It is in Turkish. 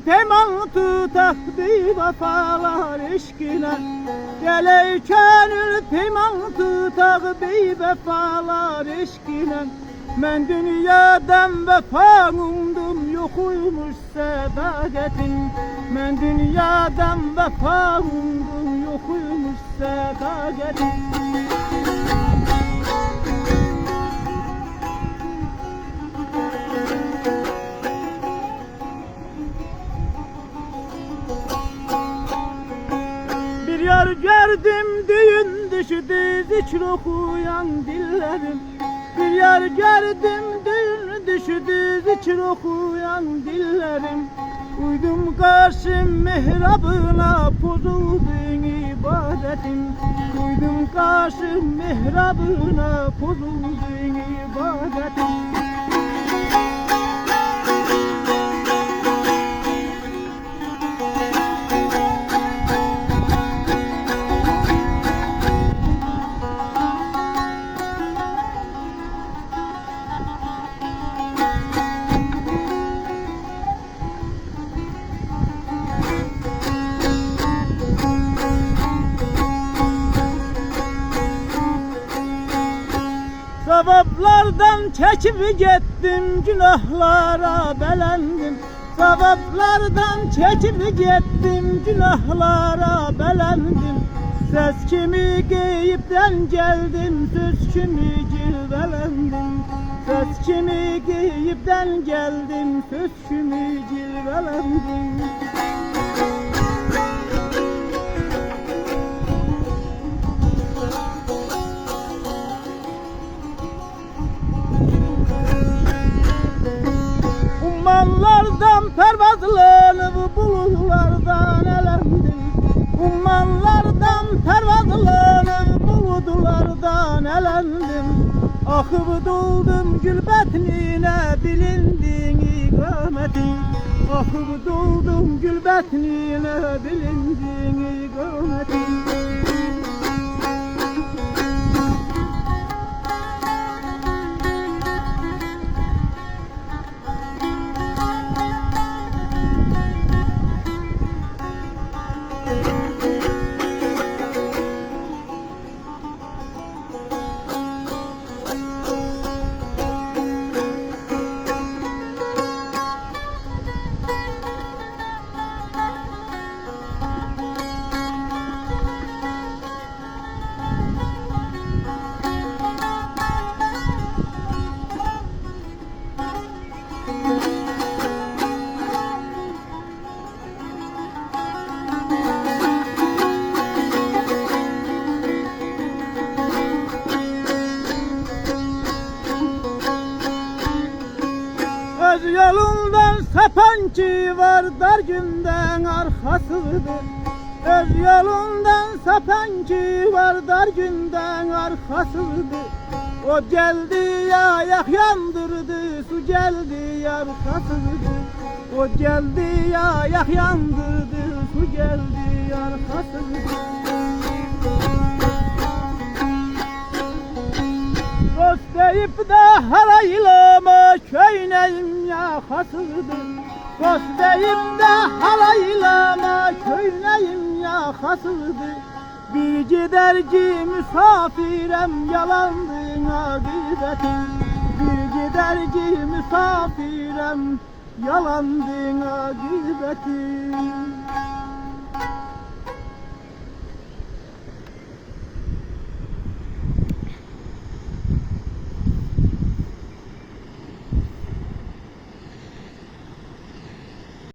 peyman tutak bir vefalar eşkine. Gele gönül peyman tutak bir vefalar eşkine. Men dünyadan vefa umdum, yokuymuş sadaketin. Men dünyadan vefa umdum, yokuymuş sadaketin. Bir yar gördüm, düğün düştü zikr okuyan dillerim. Bir yar gördüm, düğün düştü zikr okuyan dillerim. Uydum karşı mihrabına, bozuldun ibadetim. Uydum karşı mihrabına, bozuldun ibadetim. Sevaplardan çekip gittim, günahlara belendim. Sevaplardan çekip gittim, günahlara belendim. Ses kimi giyipten geldim, söz kimi cilvelendim. Ses kimi giyipten geldim, söz kimi cilvelendim. Ummanlardan pervazlanıp bulutlardan elendim. Ummanlardan pervazlanıp bulutlardan elendim. Akıp doldum gülbetnine, bilindin ikametin. Akıp doldum gülbetnine, bilindin ikametin. Öz yolundan sapancı var, dar günden arkasıdır. Öz yolundan sapancı var, dar günden arkasıdır. O geldi ya yak yandırdı, su geldi arkasıdır. O geldi ya yak yandırdı, su geldi arkasıdır. Dost deyip de halaylama, köyneyim yakasıdır. Dost deyip de halaylama, köyneyim yakasıdır. Bir giderci misafirem, yalandın akıbetin. Bir giderci misafirem, yalandın akıbetin.